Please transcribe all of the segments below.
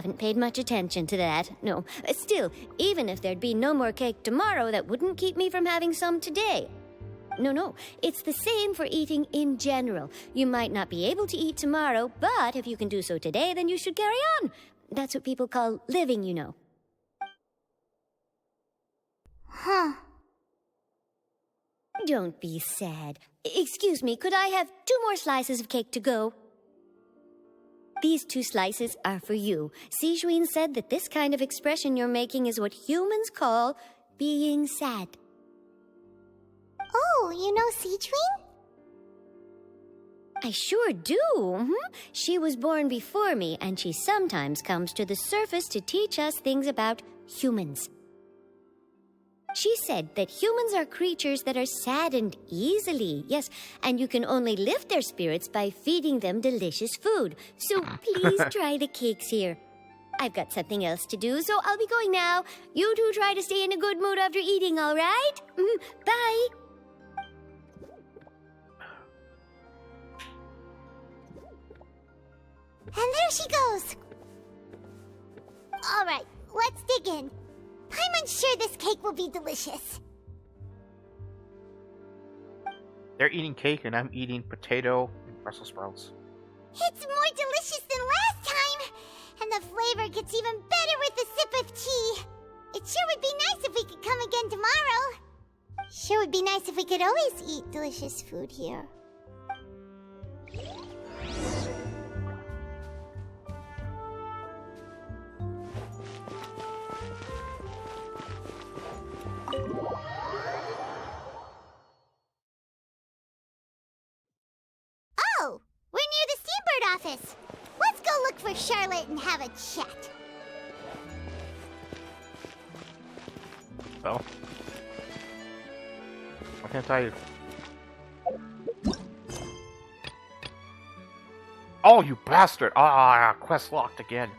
haven't paid much attention to that, no. Still, even if there'd be no more cake tomorrow, that wouldn't keep me from having some today. No, it's the same for eating in general. You might not be able to eat tomorrow, but if you can do so today, then you should carry on. That's what people call living, you know. Huh. Don't be sad. Excuse me, could I have 2 more slices of cake to go? These 2 slices are for you. Sijween said that this kind of expression you're making is what humans call being sad. Oh, you know Sijween? I sure do. She was born before me, and she sometimes comes to the surface to teach us things about humans. She said that humans are creatures that are saddened easily, yes, and you can only lift their spirits by feeding them delicious food. So please try the cakes here. I've got something else to do, so I'll be going now. You two try to stay in a good mood after eating, all right? Bye. And there she goes. All right, let's dig in. I'm unsure this cake will be delicious. They're eating cake and I'm eating potato and Brussels sprouts. It's more delicious than last time. And the flavor gets even better with a sip of tea. It sure would be nice if we could come again tomorrow. Sure would be nice if we could always eat delicious food here. Oh, we're near the Steambird office. Let's go look for Charlotte and have a chat. Well, what can I tell you? Oh, you bastard! Ah, quest locked again.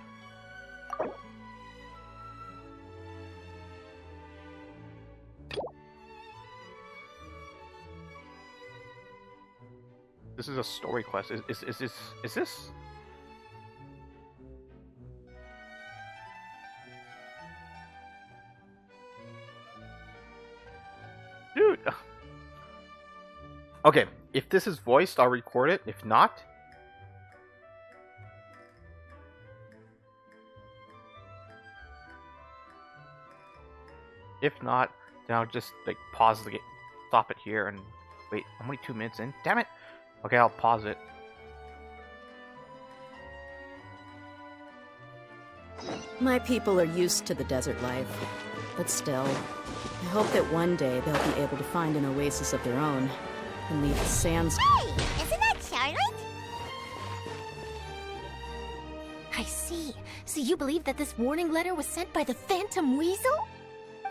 This is a story quest. Is this? Dude. Okay, if this is voiced, I'll record it. If not, then I'll just like pause the game, stop it here, and wait. I'm only 2 minutes in. Damn it. Okay, I'll pause it. My people are used to the desert life, but still, I hope that one day they'll be able to find an oasis of their own and leave the sands. Hey, isn't that Charlotte? I see. So you believe that this warning letter was sent by the Phantom Weasel?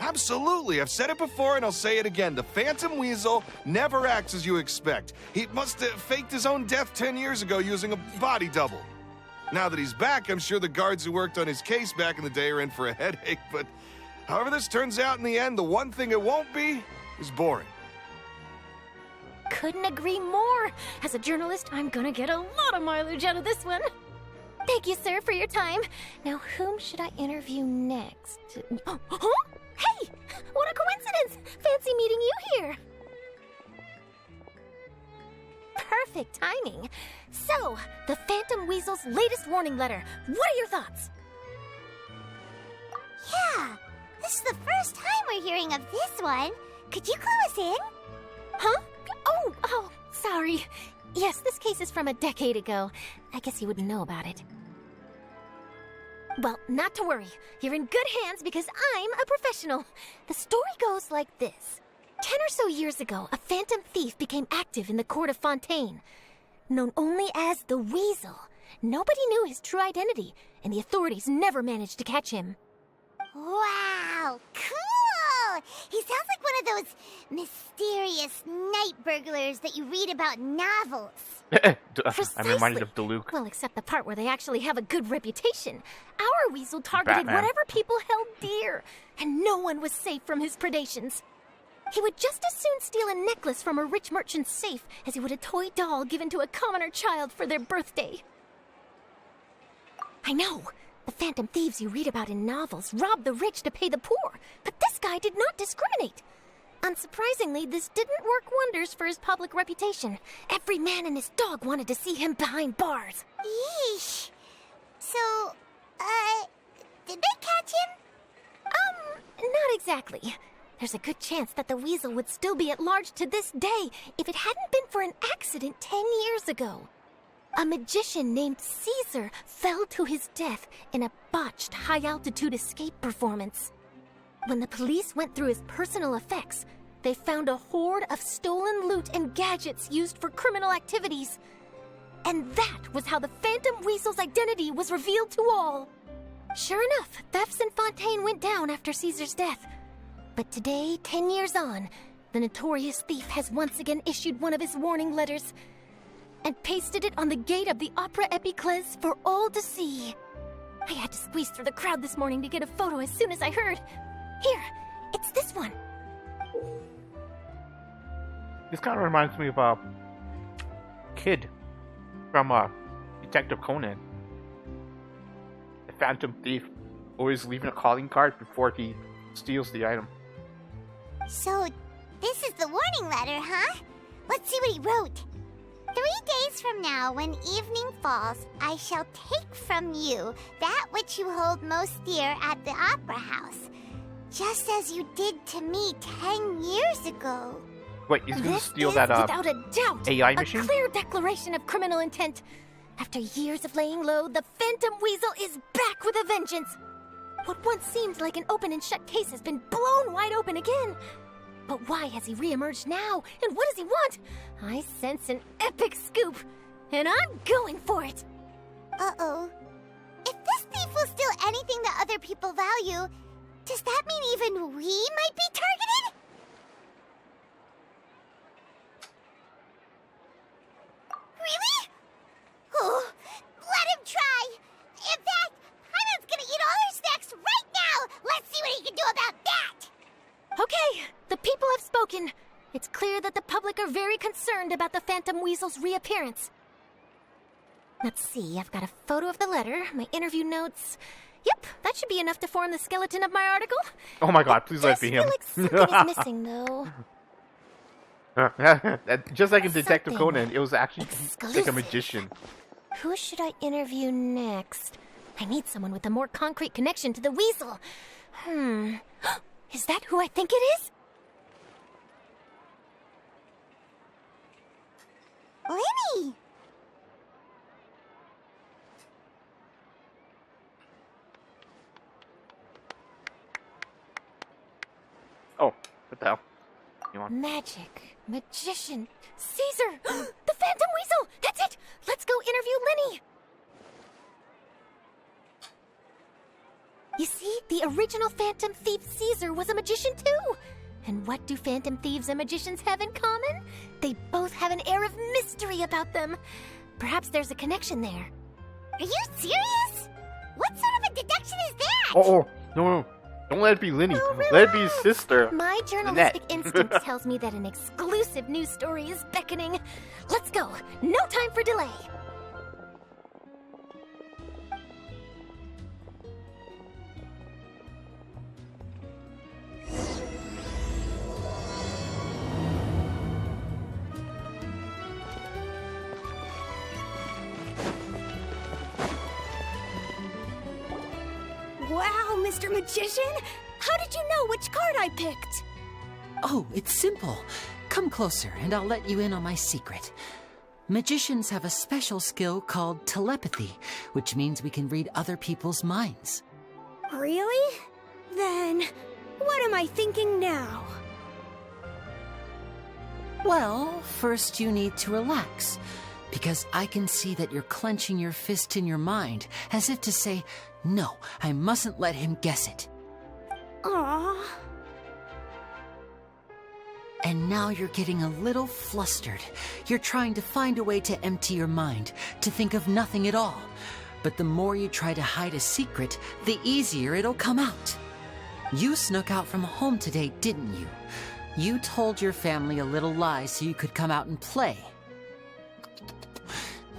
Absolutely. I've said it before and I'll say it again. The Phantom Weasel never acts as you expect. He must have faked his own death 10 years ago using a body double. Now that he's back, I'm sure the guards who worked on his case back in the day are in for a headache, but however this turns out in the end, the one thing it won't be is boring. Couldn't agree more. As a journalist, I'm gonna get a lot of mileage out of this one. Thank you, sir, for your time. Now, whom should I interview next? Huh? Hey! What a coincidence! Fancy meeting you here. Perfect timing. So, the Phantom Weasel's latest warning letter. What are your thoughts? Yeah, this is the first time we're hearing of this one. Could you clue us in? Huh? Oh, sorry. Yes, this case is from a decade ago. I guess you wouldn't know about it. Well, not to worry. You're in good hands because I'm a professional. The story goes like this. 10 or so years ago, a phantom thief became active in the court of Fontaine. Known only as the Weasel, nobody knew his true identity, and the authorities never managed to catch him. Wow, cool! He sounds like one of those mysterious night burglars that you read about in novels. I'm reminded of Diluc. Well, except the part where they actually have a good reputation. Our Weasel targeted Batman. whatever people held dear, and no one was safe from his predations. He would just as soon steal a necklace from a rich merchant's safe as he would a toy doll given to a commoner child for their birthday. I know. The phantom thieves you read about in novels rob the rich to pay the poor, but this guy did not discriminate. Unsurprisingly, this didn't work wonders for his public reputation. Every man and his dog wanted to see him behind bars. Yeesh. So, did they catch him? Not exactly. There's a good chance that the weasel would still be at large to this day if it hadn't been for an accident 10 years ago. A magician named Caesar fell to his death in a botched high-altitude escape performance. When the police went through his personal effects, they found a hoard of stolen loot and gadgets used for criminal activities. And that was how the Phantom Weasel's identity was revealed to all. Sure enough, thefts in Fontaine went down after Caesar's death. But today, 10 years on, the notorious thief has once again issued one of his warning letters and pasted it on the gate of the Opera Epiclese for all to see. I had to squeeze through the crowd this morning to get a photo as soon as I heard. Here, it's this one. This kind of reminds me of a kid from Detective Conan. The Phantom Thief always leaving a calling card before he steals the item. So, this is the warning letter, huh? Let's see what he wrote. 3 days from now, when evening falls, I shall take from you that which you hold most dear at the Opera House, just as you did to me 10 years ago. Wait, he's gonna steal This that is, without a doubt, AI machine? a clear declaration of criminal intent. After years of laying low, the Phantom Weasel is back with a vengeance. What once seemed like an open and shut case has been blown wide open again. But why has he reemerged now? And what does he want? I sense an epic scoop, and I'm going for it. Uh-oh. If this thief will steal anything that other people value, does that mean even we might be targeted? Really? Oh, let him try. In fact, Hyman's gonna eat all our snacks right now. Let's see what he can do about that. Okay, the people have spoken. It's clear that the public are very concerned about the Phantom Weasel's reappearance. Let's see, I've got a photo of the letter, my interview notes. Yep, that should be enough to form the skeleton of my article. Oh my god, please let it be him. I feel like something is missing, though. Just like in Detective Something Conan, it was actually like a exclusive. magician. Who should I interview next? I need someone with a more concrete connection to the weasel. Is that who I think it is? Lenny! Oh, what the hell? You want? Magic, magician, Caesar, the Phantom Weasel! That's it! Let's go interview Lenny! You see, the original Phantom Thief Caesar was a magician too! And what do Phantom Thieves and magicians have in common? They both have an air of mystery about them. Perhaps there's a connection there. Are you serious? What sort of a deduction is that? Oh, no. Don't let it be Linny. Let it be his sister. My journalistic instinct tells me that an exclusive news story is beckoning. Let's go. No time for delay. Wow, Mr. Magician! How did you know which card I picked? Oh, it's simple. Come closer and I'll let you in on my secret. Magicians have a special skill called telepathy, which means we can read other people's minds. Really? Then, what am I thinking now? Well, first you need to relax, because I can see that you're clenching your fist in your mind, as if to say, no, I mustn't let him guess it. Aww. And now you're getting a little flustered. You're trying to find a way to empty your mind, to think of nothing at all. But the more you try to hide a secret, the easier it'll come out. You snuck out from home today, didn't you? You told your family a little lie so you could come out and play.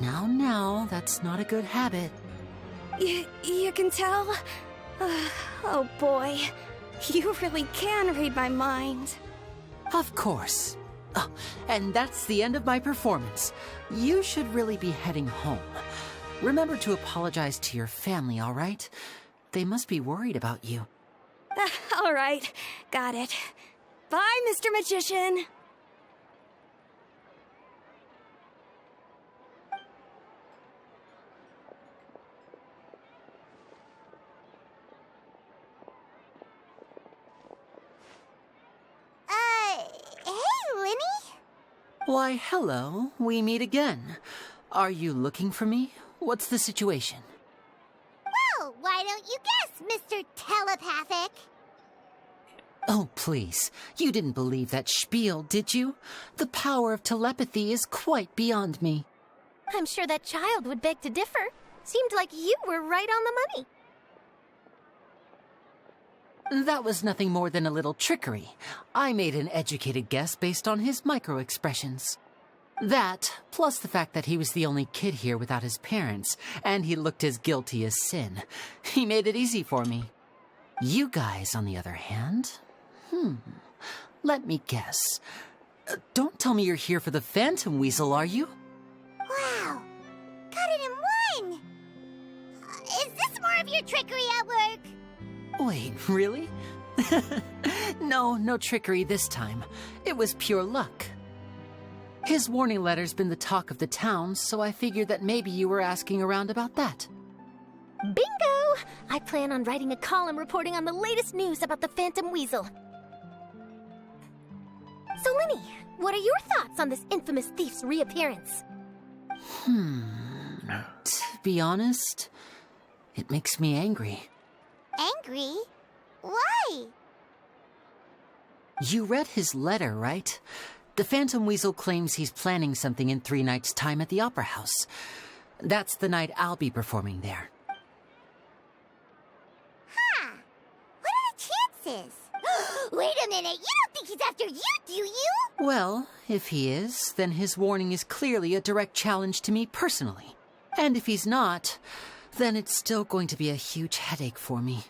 Now, that's not a good habit. You can tell? Oh boy, you really can read my mind. Of course. Oh, and that's the end of my performance. You should really be heading home. Remember to apologize to your family, all right? They must be worried about you. All right, got it. Bye, Mr. Magician. Hey, Linny? Why, hello. We meet again. Are you looking for me? What's the situation? Well, why don't you guess, Mr. Telepathic? Oh, please. You didn't believe that spiel, did you? The power of telepathy is quite beyond me. I'm sure that child would beg to differ. Seemed like you were right on the money. That was nothing more than a little trickery. I made an educated guess based on his micro-expressions. That, plus the fact that he was the only kid here without his parents, and he looked as guilty as sin. He made it easy for me. You guys, on the other hand... Let me guess. Don't tell me you're here for the Phantom Weasel, are you? Wow, got it in one! Is this more of your trickery at work? Wait, really? No trickery this time. It was pure luck. His warning letter's been the talk of the town, so I figured that maybe you were asking around about that. Bingo! I plan on writing a column reporting on the latest news about the Phantom Weasel. So, Linny, what are your thoughts on this infamous thief's reappearance? To be honest, it makes me angry. Angry? Why? You read his letter, right? The Phantom Weasel claims he's planning something in 3 nights' time at the Opera House. That's the night I'll be performing there. Huh. What are the chances? Wait a minute, you don't think he's after you, do you? Well, if he is, then his warning is clearly a direct challenge to me personally. And if he's not, then it's still going to be a huge headache for me.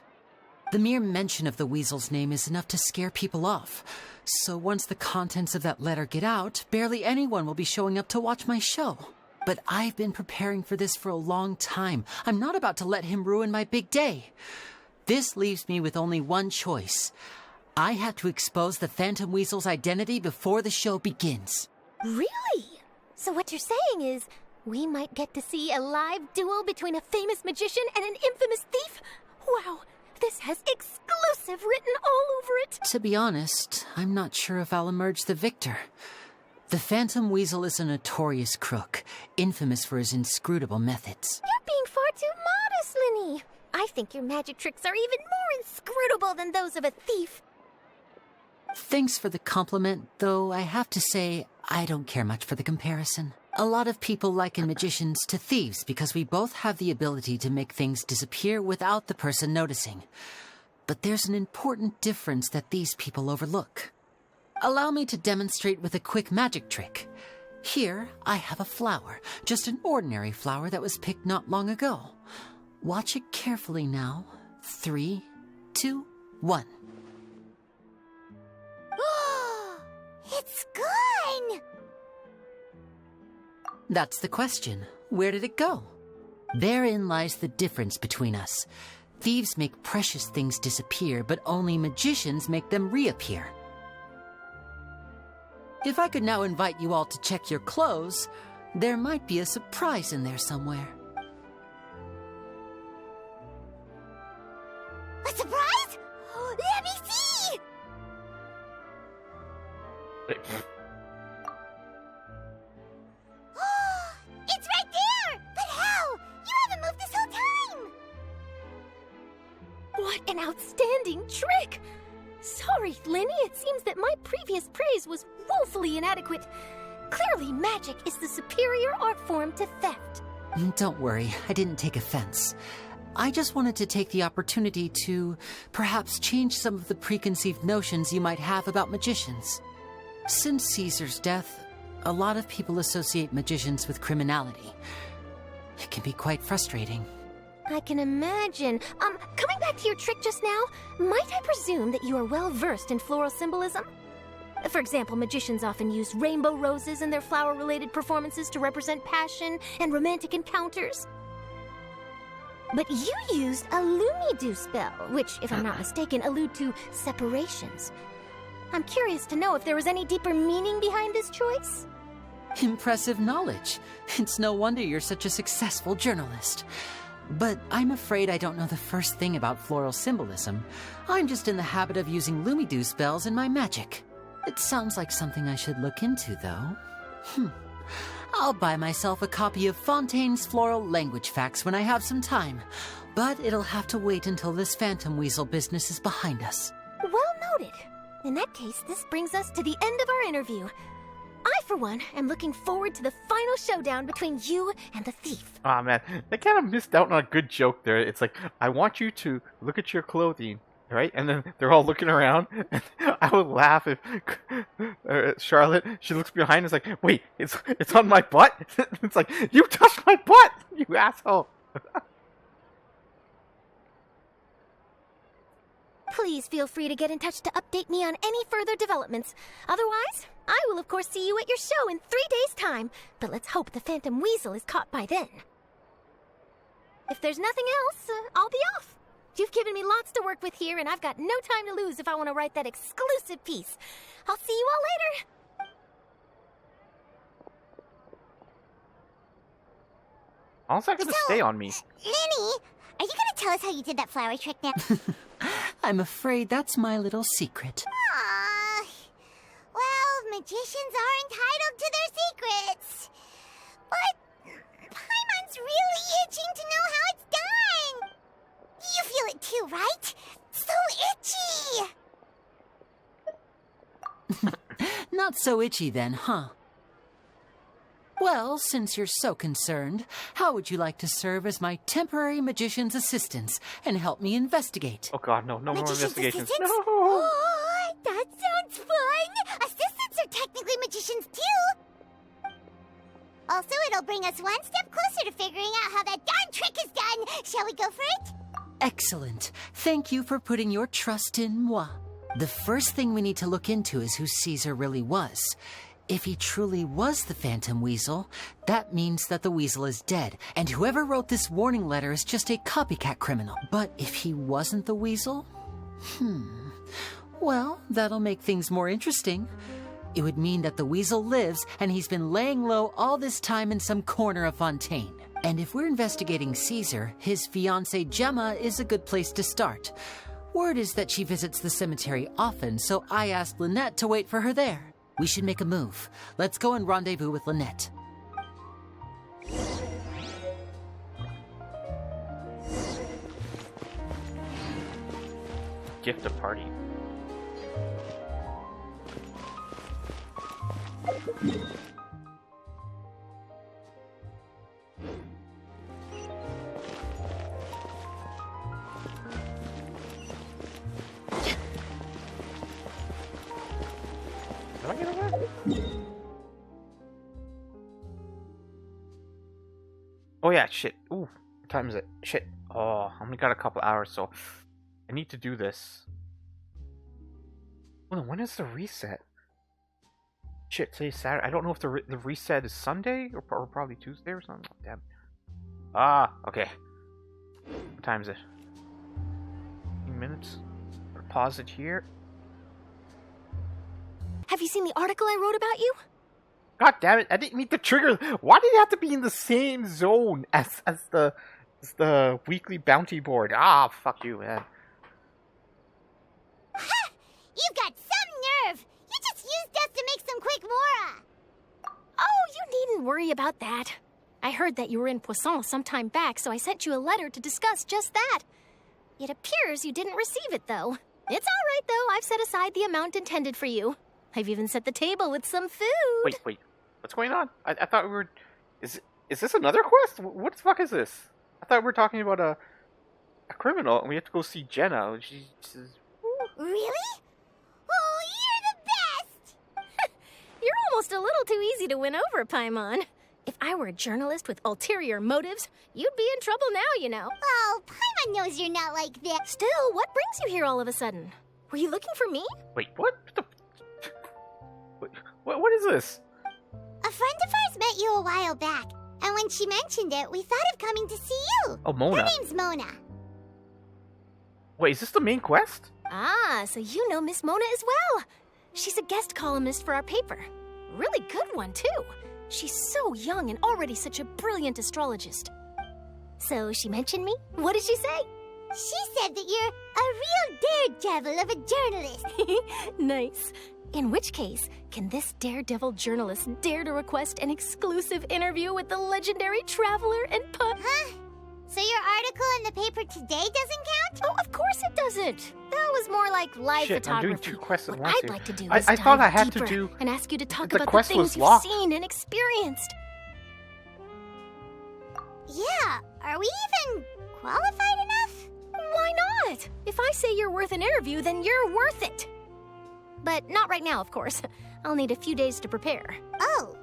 The mere mention of the Weasel's name is enough to scare people off. So once the contents of that letter get out, barely anyone will be showing up to watch my show. But I've been preparing for this for a long time. I'm not about to let him ruin my big day. This leaves me with only one choice. I have to expose the Phantom Weasel's identity before the show begins. Really? So what you're saying is, we might get to see a live duel between a famous magician and an infamous thief? Wow, this has exclusive written all over it. To be honest, I'm not sure if I'll emerge the victor. The Phantom Weasel is a notorious crook, infamous for his inscrutable methods. You're being far too modest, Linny. I think your magic tricks are even more inscrutable than those of a thief. Thanks for the compliment, though I have to say I don't care much for the comparison. A lot of people liken magicians to thieves because we both have the ability to make things disappear without the person noticing. But there's an important difference that these people overlook. Allow me to demonstrate with a quick magic trick. Here, I have a flower, just an ordinary flower that was picked not long ago. Watch it carefully now. 3, 2, 1. It's gone! That's the question. Where did it go? Therein lies the difference between us. Thieves make precious things disappear, but only magicians make them reappear. If I could now invite you all to check your clothes, there might be a surprise in there somewhere. A surprise? Let me see! It's right there! But how? You haven't moved this whole time! What an outstanding trick! Sorry, Linny, it seems that my previous praise was woefully inadequate. Clearly, magic is the superior art form to theft. Don't worry, I didn't take offense. I just wanted to take the opportunity to perhaps change some of the preconceived notions you might have about magicians. Since Caesar's death, a lot of people associate magicians with criminality. It can be quite frustrating. I can imagine. Coming back to your trick just now, might I presume that you are well versed in floral symbolism? For example, magicians often use rainbow roses in their flower-related performances to represent passion and romantic encounters. But you used a Lumidu spell, which, if I'm not mistaken, allude to separations. I'm curious to know if there was any deeper meaning behind this choice? Impressive knowledge. It's no wonder you're such a successful journalist. But I'm afraid I don't know the first thing about floral symbolism. I'm just in the habit of using Lumidu spells in my magic. It sounds like something I should look into, though. I'll buy myself a copy of Fontaine's Floral Language Facts when I have some time. But it'll have to wait until this phantom weasel business is behind us. Well noted. In that case, this brings us to the end of our interview. I, for one, am looking forward to the final showdown between you and the thief. Aw, man. They kind of missed out on a good joke there. It's like, I want you to look at your clothing, right? And then they're all looking around. And I would laugh if Charlotte, she looks behind and is like, wait, it's on my butt? It's like, you touched my butt, you asshole. Please feel free to get in touch to update me on any further developments. Otherwise, I will of course see you at your show in 3 days' time, but let's hope the Phantom Weasel is caught by then. If there's nothing else, I'll be off. You've given me lots to work with here, and I've got no time to lose if I want to write that exclusive piece. I'll see you all later. How's that going to stay on me? Lenny, are you gonna tell us how you did that flower trick now? I'm afraid that's my little secret. Aww. Well, magicians are entitled to their secrets. But Paimon's really itching to know how it's done. You feel it too, right? So itchy. Not so itchy then, huh? Well, since you're so concerned, how would you like to serve as my temporary magician's assistants and help me investigate? Oh god, no more Magician's investigations. assistants? No! Oh, that sounds fun! Assistants are technically magicians too! Also, it'll bring us one step closer to figuring out how that darn trick is done! Shall we go for it? Excellent. Thank you for putting your trust in moi. The first thing we need to look into is who Caesar really was. If he truly was the Phantom Weasel, that means that the weasel is dead, and whoever wrote this warning letter is just a copycat criminal. But if he wasn't the weasel? Well, that'll make things more interesting. It would mean that the weasel lives, and he's been laying low all this time in some corner of Fontaine. And if we're investigating Caesar, his fiancée Gemma is a good place to start. Word is that she visits the cemetery often, so I asked Lynette to wait for her there. We should make a move. Let's go and rendezvous with Lynette. Gift a party. Did I get away? Oh yeah, shit. Ooh, what time is it? Shit. Oh, I only got a couple hours, so I need to do this. Oh, when is the reset? Shit, today's Saturday. I don't know if the reset is Sunday or probably Tuesday or something. Damn. Ah, okay. What time is it? 15 minutes. Pause it here. Have you seen the article I wrote about you? God damn it! I didn't mean to trigger. Why did it have to be in the same zone as the weekly bounty board? Ah, fuck you, man. Ha! You've got some nerve! You just used us to make some quick mora! Oh, you needn't worry about that. I heard that you were in Poisson some time back, so I sent you a letter to discuss just that. It appears you didn't receive it, though. It's all right, though. I've set aside the amount intended for you. I've even set the table with some food. Wait. What's going on? I thought we were... Is this another quest? What the fuck is this? I thought we were talking about a criminal, and we have to go see Jenna. She's... Really? Oh, you're the best! You're almost a little too easy to win over, Paimon. If I were a journalist with ulterior motives, you'd be in trouble now, you know. Oh, Paimon knows you're not like this. Still, what brings you here all of a sudden? Were you looking for me? Wait, what? What is this? A friend of ours met you a while back, and when she mentioned it, we thought of coming to see you. Oh, Mona. Her name's Mona. Wait, is this the main quest? Ah, so you know Miss Mona as well. She's a guest columnist for our paper. Really good one, too. She's so young and already such a brilliant astrologist. So she mentioned me? What did she say? She said that you're a real daredevil of a journalist. Nice. In which case, can this daredevil journalist dare to request an exclusive interview with the legendary traveler and Huh? So your article in the paper today doesn't count? Oh, of course it doesn't. That was more like live Shit, I'm photography. doing 2 quests at What once I'd here. like to do I is thought I dive had to deeper do... and ask you to talk the about the quest things was you've locked. seen and experienced. Yeah, are we even qualified enough? Why not? If I say you're worth an interview, then you're worth it. But not right now, of course. I'll need a few days to prepare. Oh,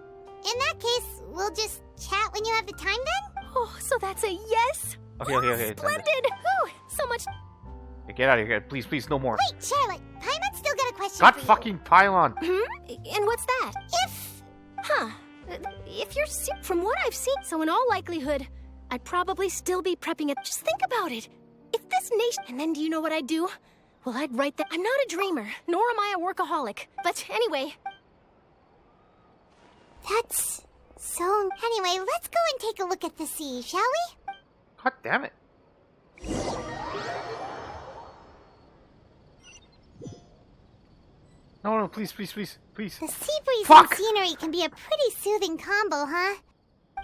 in that case, we'll just chat when you have the time then? Oh, so that's a yes? Okay. Splendid! Whew, so much... Get out of here, please, no more. Wait, Charlotte, Paimon's still got a question God for you. fucking pylon. And what's that? If you're sick, from what I've seen, so in all likelihood, I'd probably still be prepping it. Just think about it. If this nation... And then do you know what I'd do? Well, I'd write that... I'm not a dreamer, nor am I a workaholic. But anyway... That's... so... Anyway, let's go and take a look at the sea, shall we? God damn it. No, please. The sea breeze Fuck! and scenery can be a pretty soothing combo, huh?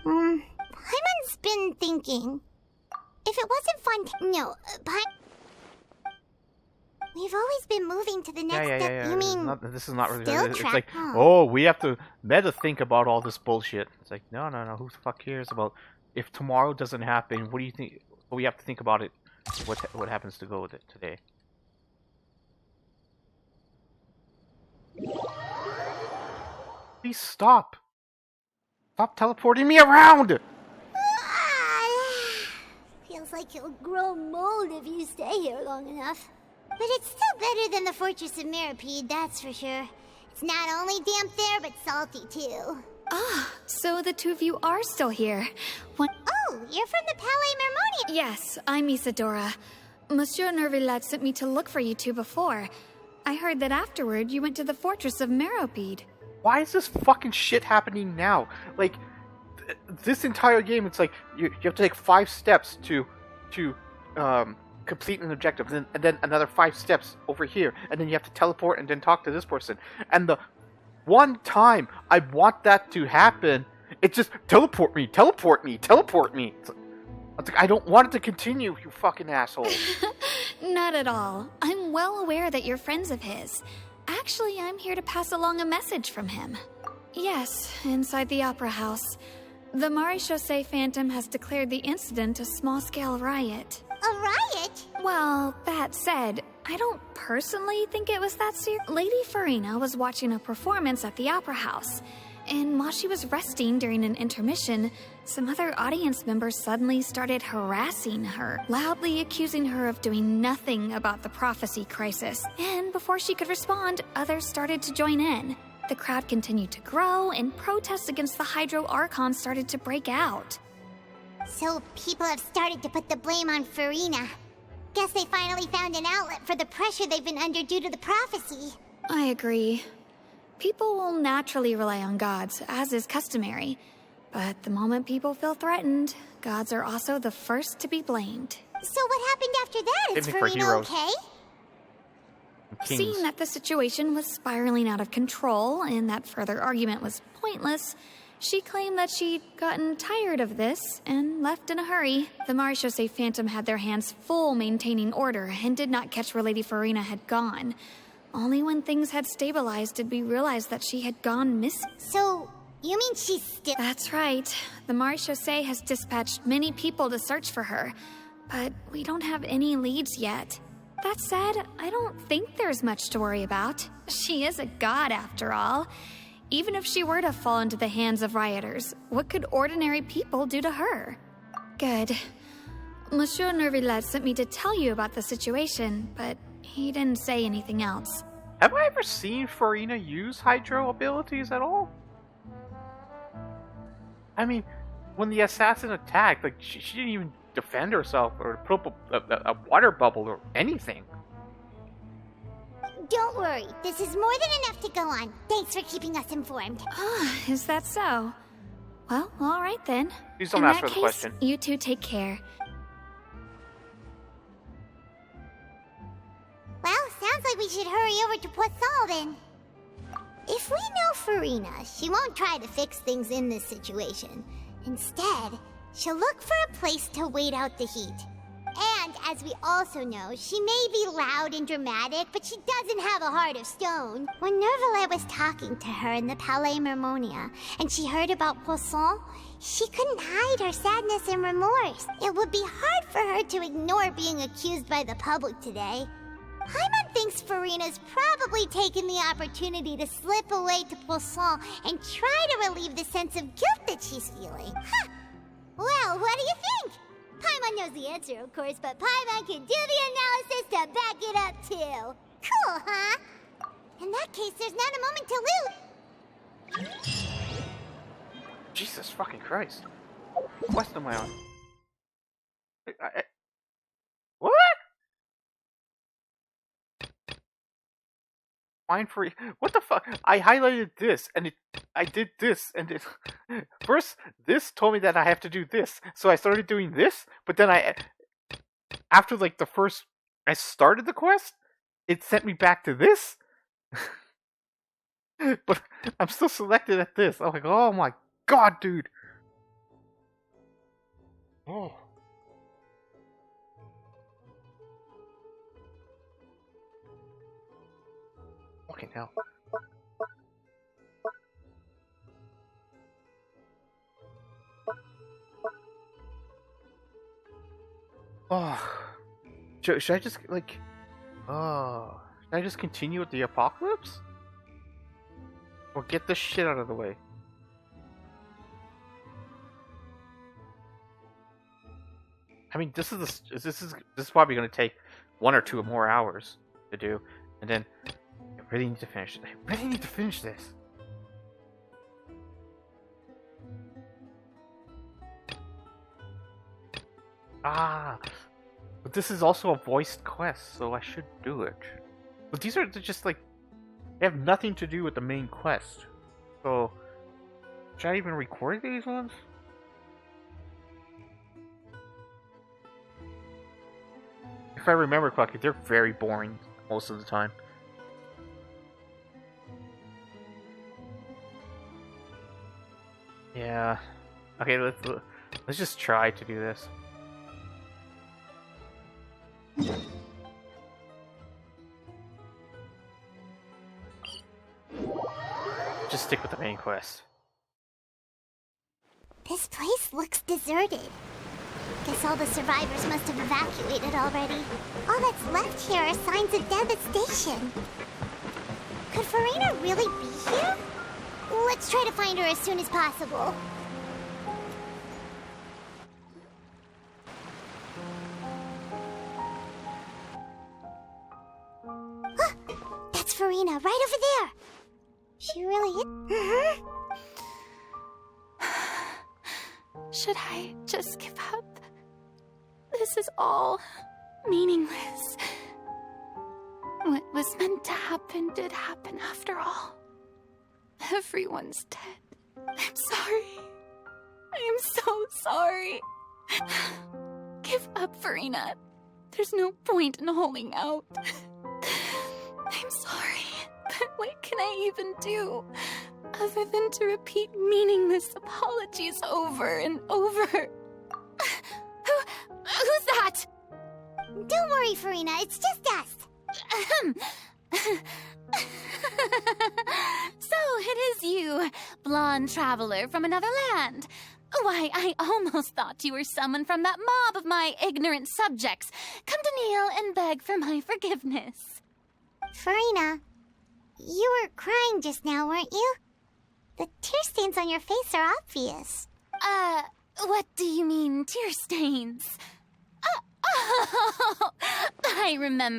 Paimon's been thinking... If it wasn't fun... No, We've always been moving to the next step. Yeah. You mean... This is not really... still It's trapped? like, Oh. oh, we have to meta think about all this bullshit. It's like, no. Who the fuck cares about... If tomorrow doesn't happen, what do you think... We have to think about it. What happens to go with it today? Please stop. Stop teleporting me around! Feels like you'll grow mold if you stay here long enough. But it's still better than the Fortress of Meropide, that's for sure. It's not only damp there, but salty too. Ah, so the two of you are still here. What? Oh, you're from the Palais Mermonium. Yes, I'm Isadora. Monsieur Nervillet sent me to look for you two before. I heard that afterward you went to the Fortress of Meropide. Why is this fucking shit happening now? Like, this entire game, it's like, you have to take 5 steps to complete an objective, and then another 5 steps over here, and then you have to teleport and then talk to this person. And the one time I want that to happen, it's just, teleport me. It's like, I don't want it to continue, you fucking asshole. Not at all. I'm well aware that you're friends of his. Actually, I'm here to pass along a message from him. Yes, inside the Opera House. The Maréchaussée Phantom has declared the incident a small-scale riot. A riot? Well, that said, I don't personally think it was that serious. Lady Farina was watching a performance at the Opera House, and while she was resting during an intermission, some other audience members suddenly started harassing her, loudly accusing her of doing nothing about the prophecy crisis. And before she could respond, others started to join in. The crowd continued to grow, and protests against the Hydro Archon started to break out. So people have started to put the blame on Farina. Guess they finally found an outlet for the pressure they've been under due to the prophecy. I agree. People will naturally rely on gods, as is customary. But the moment people feel threatened, gods are also the first to be blamed. So what happened after that? Is Save me for Farina heroes. okay? Kings. Seeing that the situation was spiraling out of control and that further argument was pointless, she claimed that she'd gotten tired of this and left in a hurry. The Maréchaussée Phantom had their hands full maintaining order and did not catch where Lady Farina had gone. Only when things had stabilized did we realize that she had gone missing. So, you mean she's still... That's right. The Maréchaussée has dispatched many people to search for her, but we don't have any leads yet. That said, I don't think there's much to worry about. She is a god, after all. Even if she were to fall into the hands of rioters, what could ordinary people do to her? Good. Monsieur Nervillet sent me to tell you about the situation, but he didn't say anything else. Have I ever seen Farina use hydro abilities at all? I mean, when the assassin attacked, like she didn't even defend herself or put up a water bubble or anything. Don't worry, this is more than enough to go on. Thanks for keeping us informed. Ah, is that so? Well, all right then. Please don't In ask that for the case, question. you two take care. Well, sounds like we should hurry over to Poisson then. If we know Farina, she won't try to fix things in this situation. Instead, she'll look for a place to wait out the heat. And, as we also know, she may be loud and dramatic, but she doesn't have a heart of stone. When Nervalet was talking to her in the Palais Mermonia, and she heard about Poisson, she couldn't hide her sadness and remorse. It would be hard for her to ignore being accused by the public today. Paimon thinks Farina's probably taken the opportunity to slip away to Poisson and try to relieve the sense of guilt that she's feeling. Huh! Well, what do you think? Paimon knows the answer, of course, but Paimon can do the analysis to back it up, too. Cool, huh? In that case, there's not a moment to lose. Jesus fucking Christ. What quest am I on? What? Find free. What the fuck? I highlighted this, and I did this, and it. First, this told me that I have to do this, so I started doing this, but then after like I started the quest, it sent me back to this. But I'm still selected at this. I'm like, oh my god, dude. Oh. Fucking hell. Oh. Should I just, like... Oh. Should I just continue with the apocalypse? Or get this shit out of the way? I mean, this is probably going to take 1 or 2 more hours to do. And then... I really need to finish it. I really need to finish this. Ah, but this is also a voiced quest, so I should do it. But these are just like, they have nothing to do with the main quest. So, should I even record these ones? If I remember correctly, they're very boring most of the time. Yeah. Okay, let's just try to do this. Just stick with the main quest. This place looks deserted. Guess all the survivors must have evacuated already. All that's left here are signs of devastation. Could Farina really be here? Let's try to find her as soon as possible. Ah, that's Farina, right over there. She really is. Should I just give up? This is all meaningless. What was meant to happen did happen after all. Everyone's dead. I'm sorry. I am so sorry. Give up, Farina. There's no point in holding out. I'm sorry, but what can I even do other than to repeat meaningless apologies over and over? Who's that? Don't worry, Farina. It's just us. So it is you, blonde traveler from another land. Why, I almost thought you were someone from that mob of my ignorant subjects. Come to kneel and beg for my forgiveness. Farina, you were crying just now, weren't you? The tear stains on your face are obvious. What do you mean, tear stains? Oh, I remember.